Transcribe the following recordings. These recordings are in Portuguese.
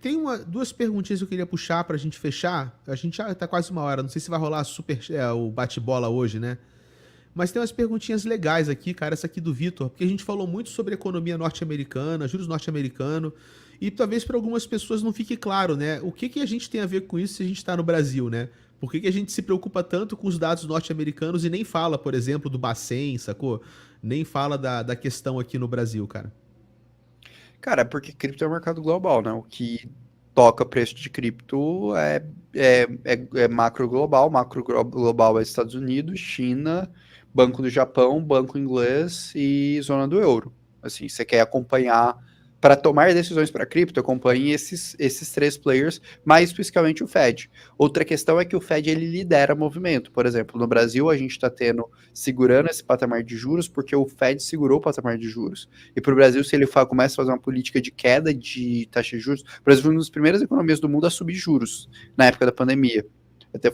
Tem duas perguntinhas que eu queria puxar pra gente fechar. A gente já tá quase uma hora, não sei se vai rolar o bate-bola hoje, né? Mas tem umas perguntinhas legais aqui, cara, essa aqui do Vitor, porque a gente falou muito sobre economia norte-americana, juros norte-americano, e talvez para algumas pessoas não fique claro, né? O que que a gente tem a ver com isso se a gente está no Brasil, né? Por que que a gente se preocupa tanto com os dados norte-americanos e nem fala, por exemplo, do Bacen, sacou? Nem fala da questão aqui no Brasil, cara. Cara, porque cripto é um mercado global, né? O que toca preço de cripto é macro global. Global é Estados Unidos, China, Banco do Japão, Banco Inglês e Zona do Euro. Assim, você quer acompanhar para tomar decisões para cripto, acompanhe esses três players, mais especificamente o Fed. Outra questão é que o Fed ele lidera movimento. Por exemplo, no Brasil a gente está tendo segurando esse patamar de juros porque o Fed segurou o patamar de juros. E para o Brasil, se ele começa a fazer uma política de queda de taxa de juros, o Brasil foi uma das primeiras economias do mundo a subir juros na época da pandemia. Até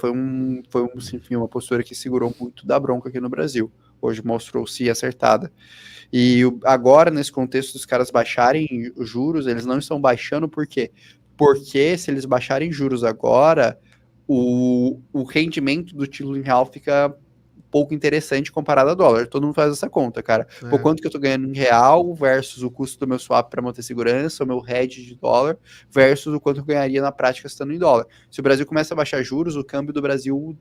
enfim, uma postura que segurou muito da bronca aqui no Brasil. Hoje mostrou-se acertada. E agora, nesse contexto dos caras baixarem os juros, eles não estão baixando por quê? Porque se eles baixarem juros agora, o rendimento do título em real fica pouco interessante comparado a dólar. Todo mundo faz essa conta, cara. Por É. quanto que eu tô ganhando em real versus o custo do meu swap para manter segurança, o meu hedge de dólar, versus o quanto eu ganharia na prática estando em dólar. Se o Brasil começa a baixar juros, o câmbio do Brasil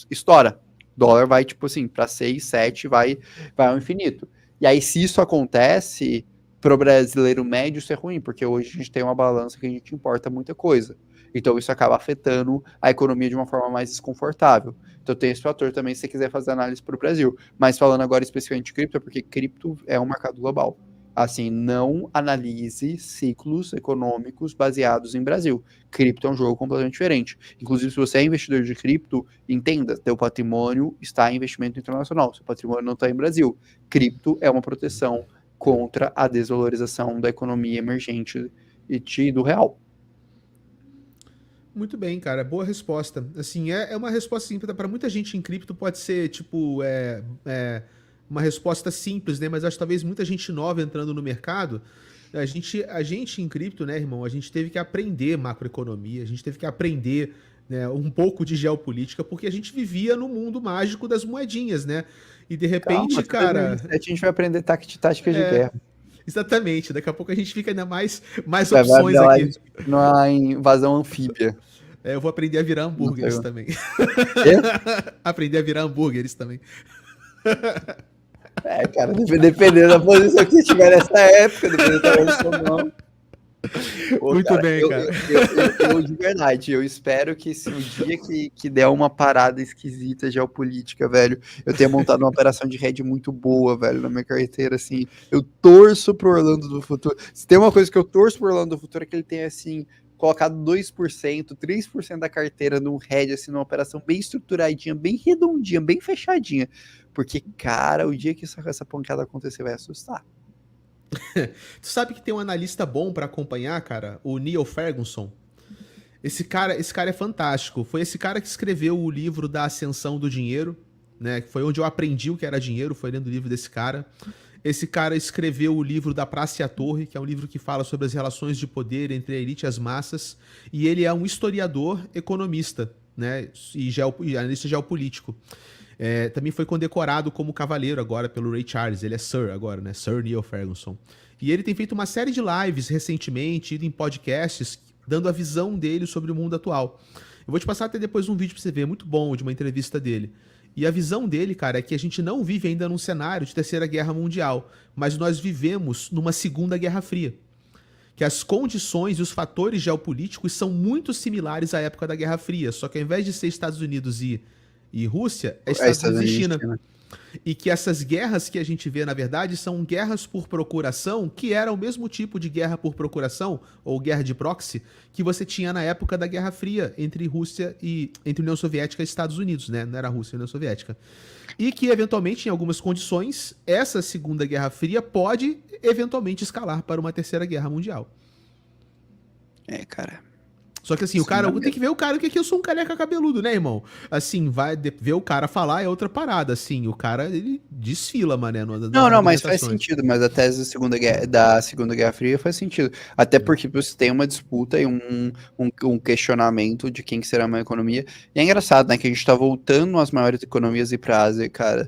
estoura. O dólar vai, tipo assim, para 6, 7, vai ao infinito. E aí, se isso acontece, pro brasileiro médio, isso é ruim, porque hoje a gente tem uma balança que a gente importa muita coisa. Então, isso acaba afetando a economia de uma forma mais desconfortável. Então, tem esse fator também, se você quiser fazer análise para o Brasil. Mas falando agora especificamente de cripto, é porque cripto é um mercado global. Assim, não analise ciclos econômicos baseados em Brasil. Cripto é um jogo completamente diferente. Inclusive, se você é investidor de cripto, entenda, seu patrimônio está em investimento internacional, seu patrimônio não está em Brasil. Cripto é uma proteção contra a desvalorização da economia emergente e do real. Muito bem, cara. Boa resposta. Assim, é uma resposta simples. Para muita gente em cripto pode ser, tipo, uma resposta simples, né? Mas acho que talvez muita gente nova entrando no mercado, a gente em cripto, né, irmão, a gente teve que aprender macroeconomia, a gente teve que aprender, né, um pouco de geopolítica, porque a gente vivia no mundo mágico das moedinhas, né? E de Calma, repente, até cara, 2027 a gente vai aprender táticas de guerra. exatamente, daqui a pouco a gente fica ainda mais Vai opções ver lá a aqui. gente continuar em invasão anfíbia. Eu vou aprender a virar Não sei. hambúrgueres também. Quê? Aprender a virar hambúrgueres também. É, cara, dependendo da posição que você tiver nessa época, dependendo da posição, não. Pô, Muito cara, bem, cara. de verdade, eu espero que se o dia que der uma parada esquisita geopolítica, velho, eu tenha montado uma operação de hedge muito boa, velho, na minha carteira, assim, eu torço pro Orlando do futuro. Se tem uma coisa que eu torço pro Orlando do futuro é que ele tenha, assim, colocado 2%, 3% da carteira num hedge, assim, numa operação bem estruturadinha, bem redondinha, bem fechadinha, porque, cara, o dia que essa pancada acontecer vai assustar. Tu sabe que tem um analista bom pra acompanhar, cara? O Neil Ferguson. Esse cara é fantástico. Foi esse cara que escreveu o livro da Ascensão do Dinheiro, né? Que foi onde eu aprendi o que era dinheiro, foi lendo o livro desse cara. Esse cara escreveu o livro da Praça e a Torre, que é um livro que fala sobre as relações de poder entre a elite e as massas. E ele é um historiador economista, né? E analista geopolítico. Também foi condecorado como cavaleiro agora pelo Ray Charles. Ele é Sir agora, né? Sir Neil Ferguson. E ele tem feito uma série de lives recentemente, ido em podcasts, dando a visão dele sobre o mundo atual. Eu vou te passar até depois um vídeo pra você ver, muito bom, de uma entrevista dele. E a visão dele, cara, é que a gente não vive ainda num cenário de Terceira Guerra Mundial, mas nós vivemos numa Segunda Guerra Fria. Que as condições e os fatores geopolíticos são muito similares à época da Guerra Fria, só que ao invés de ser Estados Unidos e Rússia, é É Estados Estados Unidos e Unidos, China. né? E que essas guerras que a gente vê, na verdade, são guerras por procuração, que era o mesmo tipo de guerra por procuração, ou guerra de proxy, que você tinha na época da Guerra Fria entre União Soviética e Estados Unidos, né? Não era a Rússia e a União Soviética. E que, eventualmente, em algumas condições, essa Segunda Guerra Fria pode, eventualmente, escalar para uma Terceira Guerra Mundial. É, cara. Só que assim, o Sim, cara, tem maneiro. que ver o cara, que aqui eu sou um careca cabeludo, né, irmão? Assim, ver o cara falar é outra parada, assim, o cara, ele desfila, mané, nas Não, não, mas faz argumentações. sentido, mas a tese da Segunda Guerra Fria faz sentido. Até porque você tem uma disputa e um questionamento de quem que será a maior economia. E é engraçado, né, que a gente tá voltando as maiores economias e para a Ásia, cara.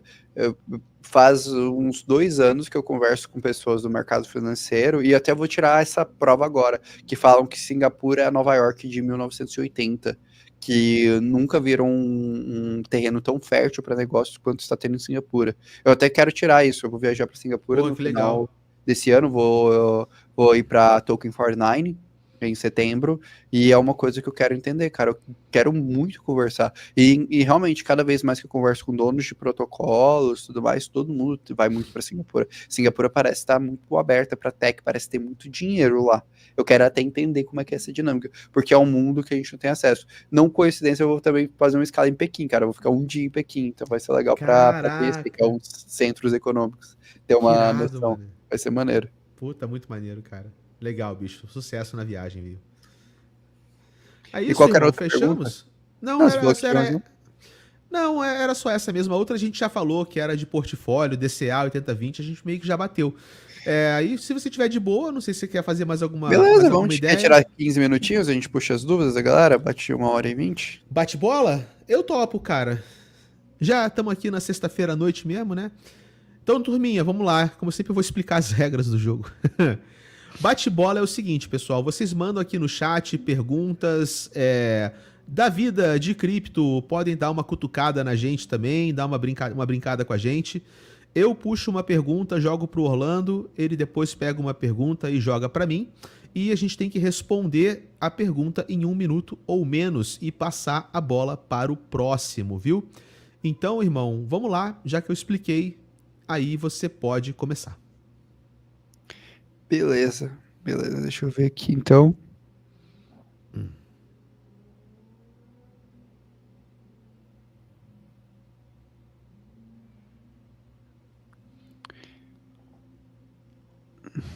Faz uns 2 anos que eu converso com pessoas do mercado financeiro e até vou tirar essa prova agora, que falam que Singapura é a Nova York de 1980, que nunca viram um terreno tão fértil para negócios quanto está tendo em Singapura. Eu até quero tirar isso. Eu vou viajar para Singapura Porra, no que legal. final desse ano. Vou ir para Token 49 em setembro. E é uma coisa que eu quero entender, cara. Eu quero muito conversar. E realmente, cada vez mais que eu converso com donos de protocolos, tudo mais, todo mundo vai muito para Singapura. Singapura parece estar muito aberta para tech, parece ter muito dinheiro lá. Eu quero até entender como é que é essa dinâmica, porque é um mundo que a gente não tem acesso. Não coincidência, eu vou também fazer uma escala em Pequim, cara. Eu vou ficar um dia em Pequim, então vai ser legal para conhecer, que é Caraca, uns centros econômicos, ter que uma irado, noção. mano. Vai ser maneiro. Puta, muito maneiro, cara. Legal, bicho. Sucesso na viagem, viu? É E isso, qualquer irmão. outra pergunta? Fechamos? Não, Não, você falou que tinha mais um. não, era só essa mesma. A outra a gente já falou, que era de portfólio, DCA 8020, a gente meio que já bateu. Aí, se você tiver de boa, não sei se você quer fazer mais Beleza, alguma quer ideia. tirar 15 minutinhos, a gente puxa as dúvidas da galera, bate 1h20. Bate bola? Eu topo, cara. Já estamos aqui na sexta-feira à noite mesmo, né? Então, turminha, vamos lá. Como sempre, eu vou explicar as regras do jogo. Bate-bola é o seguinte, pessoal. Vocês mandam aqui no chat perguntas da vida de cripto. Podem dar uma cutucada na gente também, dar uma brincada com a gente. Eu puxo uma pergunta, jogo pro Orlando. Ele depois pega uma pergunta e joga para mim. E a gente tem que responder a pergunta em 1 minuto ou menos e passar a bola para o próximo, viu? Então, irmão, vamos lá. Já que eu expliquei, aí você pode começar. Beleza, deixa eu ver aqui então.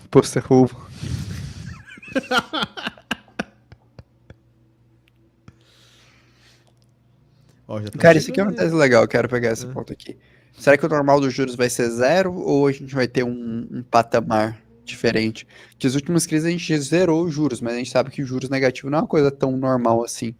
Poster Ruvo. Ó, já estamos Cara, isso aqui é chegando uma aí. tese legal, eu quero pegar essa ponta aqui. Será que o normal dos juros vai ser zero ou a gente vai ter um patamar diferente? Que as últimas crises a gente zerou os juros, mas a gente sabe que juros negativos não é uma coisa tão normal assim.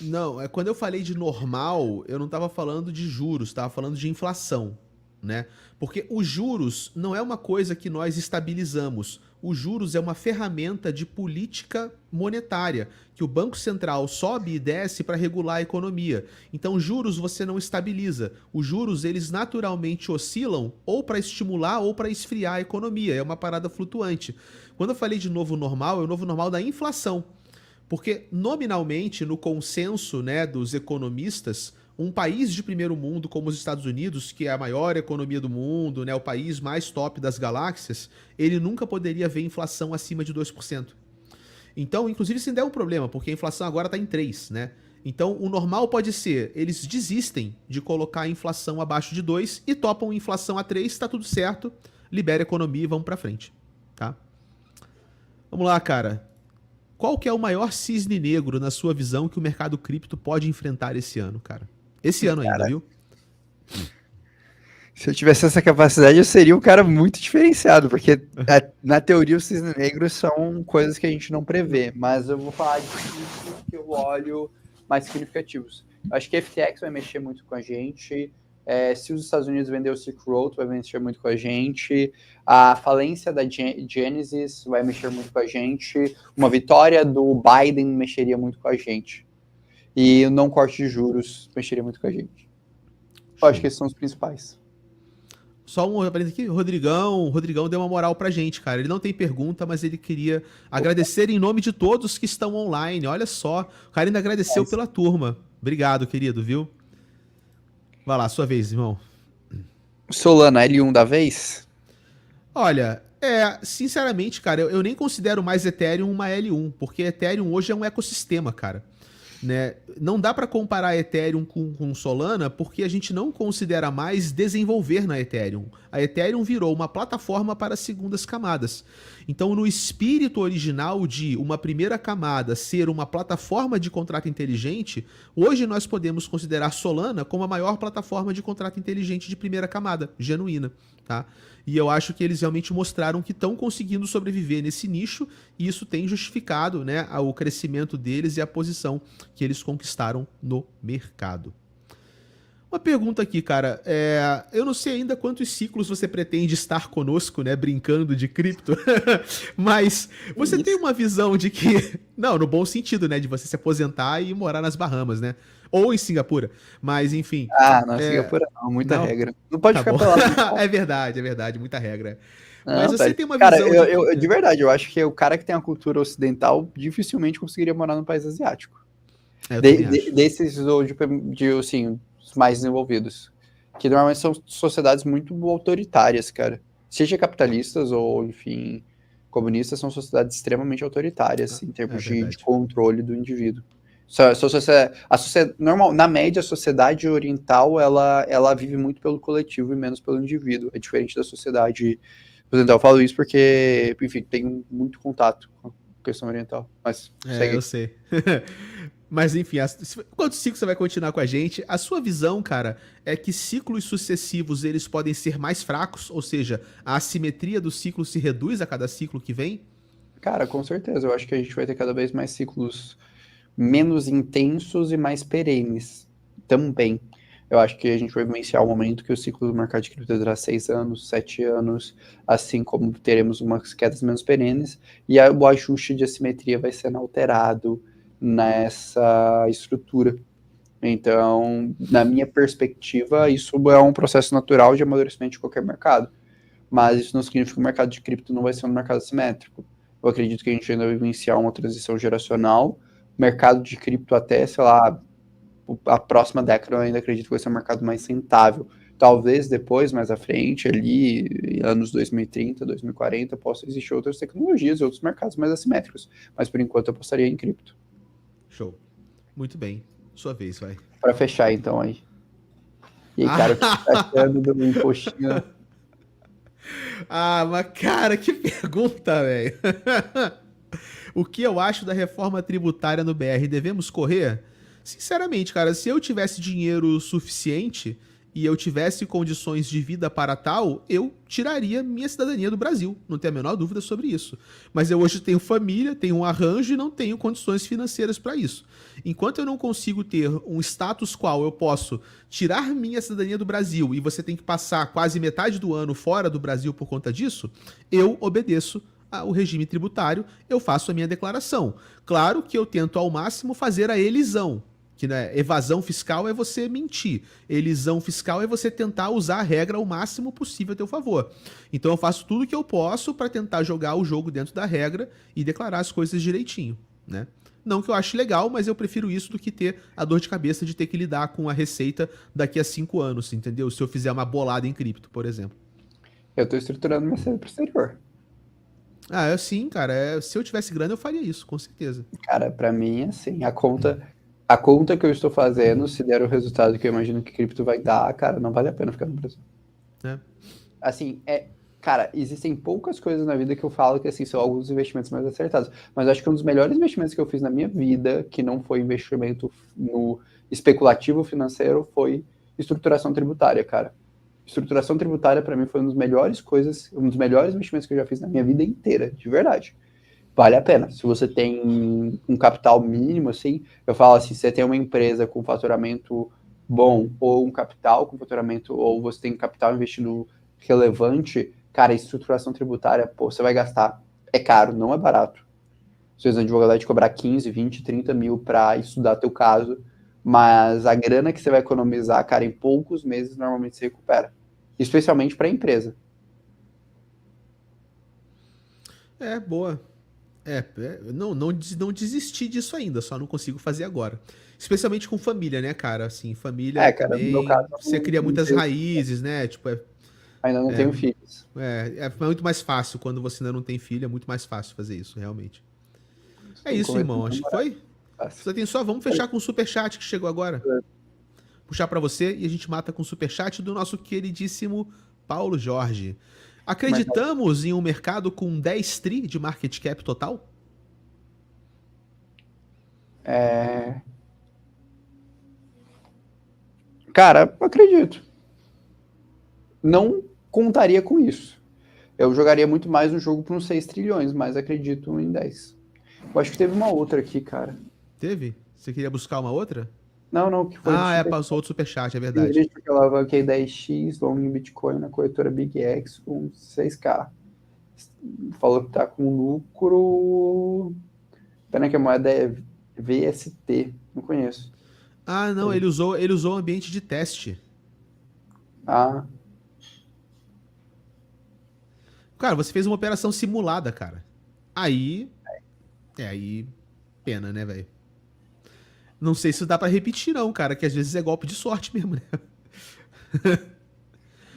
Não, quando eu falei de normal, eu não estava falando de juros, estava falando de inflação, né? Porque os juros não é uma coisa que nós estabilizamos. Os juros é uma ferramenta de política monetária, que o Banco Central sobe e desce para regular a economia. Então, juros você não estabiliza. Os juros, eles naturalmente oscilam ou para estimular ou para esfriar a economia. É uma parada flutuante. Quando eu falei de novo normal, é o novo normal da inflação. Porque, nominalmente, no consenso, né, dos economistas, um país de primeiro mundo como os Estados Unidos, que é a maior economia do mundo, né, o país mais top das galáxias, ele nunca poderia ver inflação acima de 2%. Então, inclusive, isso ainda é um problema, porque a inflação agora está em 3%, né? Então, o normal pode ser, eles desistem de colocar a inflação abaixo de 2 e topam inflação a 3, está tudo certo, libera a economia e vamos para frente, tá? Vamos lá, cara. Qual que é o maior cisne negro, na sua visão, que o mercado cripto pode enfrentar esse ano, cara? Esse ano ainda, viu? Se eu tivesse essa capacidade, eu seria um cara muito diferenciado, porque na teoria os cisnes negros são coisas que a gente não prevê, mas eu vou falar de riscos que eu olho mais significativos. Eu acho que a FTX vai mexer muito com a gente, se os Estados Unidos vender o Silk Road, vai mexer muito com a gente, a falência da Genesis vai mexer muito com a gente, uma vitória do Biden mexeria muito com a gente, e o não corte de juros mexeria muito com a gente. Eu acho que esses são os principais. Só um parênteses aqui, o Rodrigão deu uma moral pra gente, cara. Ele não tem pergunta, mas ele queria agradecer em nome de todos que estão online. Olha só, o cara ainda agradeceu pela turma. Obrigado, querido, viu? Vai lá, sua vez, irmão. Solana, L1 da vez? Olha, sinceramente, cara, eu nem considero mais Ethereum uma L1, porque Ethereum hoje é um ecossistema, cara. né? Não dá para comparar Ethereum com Solana porque a gente não considera mais desenvolver na Ethereum. A Ethereum virou uma plataforma para segundas camadas. Então, no espírito original de uma primeira camada ser uma plataforma de contrato inteligente, hoje nós podemos considerar Solana como a maior plataforma de contrato inteligente de primeira camada, genuína, tá? E eu acho que eles realmente mostraram que estão conseguindo sobreviver nesse nicho e isso tem justificado, né, o crescimento deles e a posição que eles conquistaram no mercado. Uma pergunta aqui, cara. Eu não sei ainda quantos ciclos você pretende estar conosco, né? Brincando de cripto. Mas você tem uma visão de que. Não, no bom sentido, né? De você se aposentar e morar nas Bahamas, né? Ou em Singapura. Mas, enfim. Ah, não, Singapura não, muita Não? regra. Não pode Tá ficar bom. pelado. É verdade, muita regra. Mas Não, você tá. tem uma Cara, visão de verdade, eu acho que o cara que tem a cultura ocidental dificilmente conseguiria morar num país asiático. Eu também acho. Desses assim, os mais desenvolvidos. Que normalmente são sociedades muito autoritárias, cara. Seja capitalistas ou, enfim, comunistas, são sociedades extremamente autoritárias em termos de Verdade. controle do indivíduo. Normal, na média, a sociedade oriental ela vive muito pelo coletivo e menos pelo indivíduo. É diferente da sociedade ocidental. Eu falo isso porque, enfim, tenho muito contato com a questão oriental. Mas segue. Eu sei. Mas enfim, quantos ciclos você vai continuar com a gente? A sua visão, cara, é que ciclos sucessivos eles podem ser mais fracos, ou seja, a assimetria do ciclo se reduz a cada ciclo que vem? Cara, com certeza. Eu acho que a gente vai ter cada vez mais ciclos menos intensos e mais perenes também. Eu acho que a gente vai vivenciar um momento que o ciclo do mercado de cripto terá 6 anos, 7 anos, assim como teremos umas quedas menos perenes, e o ajuste de assimetria vai sendo alterado nessa estrutura. Então, na minha perspectiva, isso é um processo natural de amadurecimento de qualquer mercado. Mas isso não significa que o mercado de cripto não vai ser um mercado assimétrico. Eu acredito que a gente ainda vai vivenciar uma transição geracional. O mercado de cripto até, sei lá, a próxima década eu ainda acredito que vai ser um mercado mais rentável. Talvez depois, mais à frente, ali, anos 2030, 2040, possa existir outras tecnologias e outros mercados mais assimétricos. Mas por enquanto eu apostaria em cripto. Show. Muito bem. Sua vez, vai. Para fechar, então, aí. E aí, cara, o que você tá achando do impostinho? Mas cara, que pergunta, velho. O que eu acho da reforma tributária no BR? Devemos correr? Sinceramente, cara, se eu tivesse dinheiro suficiente e eu tivesse condições de vida para tal, eu tiraria minha cidadania do Brasil. Não tenho a menor dúvida sobre isso. Mas eu hoje tenho família, tenho um arranjo e não tenho condições financeiras para isso. Enquanto eu não consigo ter um status qual eu posso tirar minha cidadania do Brasil e você tem que passar quase metade do ano fora do Brasil por conta disso, eu obedeço o regime tributário, eu faço a minha declaração. Claro que eu tento ao máximo fazer a elisão, que né, evasão fiscal é você mentir, elisão fiscal é você tentar usar a regra o máximo possível a teu favor. Então eu faço tudo o que eu posso para tentar jogar o jogo dentro da regra e declarar as coisas direitinho, né? Não que eu ache legal, mas eu prefiro isso do que ter a dor de cabeça de ter que lidar com a receita daqui a 5 anos, entendeu? Se eu fizer uma bolada em cripto, por exemplo. Eu tô estruturando minha saída pro exterior. Sim, cara. Se eu tivesse grana, eu faria isso, com certeza. Cara, pra mim, assim, a conta que eu estou fazendo, se der o resultado que eu imagino que cripto vai dar, cara, não vale a pena ficar no Brasil. É. Assim, cara, existem poucas coisas na vida que eu falo que, assim, são alguns investimentos mais acertados. Mas eu acho que um dos melhores investimentos que eu fiz na minha vida, que não foi investimento no especulativo financeiro, foi estruturação tributária, cara. Estruturação tributária, para mim, foi uma das melhores coisas, um dos melhores investimentos que eu já fiz na minha vida inteira, de verdade. Vale a pena. Se você tem um capital mínimo, assim, eu falo assim, se você tem uma empresa com faturamento bom, ou um capital com faturamento, ou você tem capital investido relevante, cara, estruturação tributária, pô, você vai gastar. É caro, não é barato. Às vezes o advogado vai te cobrar 15, 20, 30 mil para estudar teu caso, mas a grana que você vai economizar, cara, em poucos meses normalmente se recupera. Especialmente para a empresa. Boa. Não desisti disso ainda, só não consigo fazer agora. Especialmente com família, né, cara? Assim, família Cara, no meu também, caso, você cria muitas raízes, né? Tipo, ainda não tenho filhos. é muito mais fácil quando você ainda não tem filho, é muito mais fácil fazer isso, realmente. É Tem isso, como irmão. Acho que foi. Você tem só, vamos fechar com o superchat que chegou agora. Puxar pra você e a gente mata com o superchat do nosso queridíssimo Paulo Jorge. Acreditamos em um mercado com 10 tri de market cap total? Cara, eu acredito. Não contaria com isso. Eu jogaria muito mais um jogo por uns 6 trilhões, mas acredito em 10. Eu acho que teve uma outra aqui, cara. Teve? Você queria buscar uma outra? Não, que foi Passou outro superchat, é verdade. gente que eu alavanquei 10x, long em Bitcoin na corretora Big X com 6K. Falou que tá com lucro. Pena que a moeda é VST. Não conheço. Ah, não, ele usou o ambiente de teste. Ah, Cara, você fez uma operação simulada, cara. Aí. Pena, né, velho? Não sei se dá pra repetir, não, cara, que às vezes é golpe de sorte mesmo, né?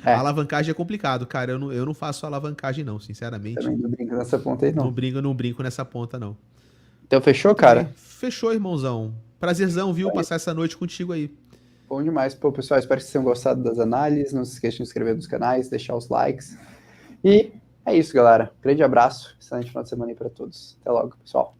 A alavancagem é complicado, cara. Eu não faço alavancagem, não, sinceramente. também não brinco nessa ponta aí, não. Não brinco nessa ponta, não. Então fechou, cara? Fechou, irmãozão. Prazerzão, viu? Passar essa noite contigo aí. Bom demais. Pô, pessoal, espero que vocês tenham gostado das análises. Não se esqueçam de se inscrever nos canais, deixar os likes. E é isso, galera. Grande abraço. Excelente final de semana aí pra todos. Até logo, pessoal.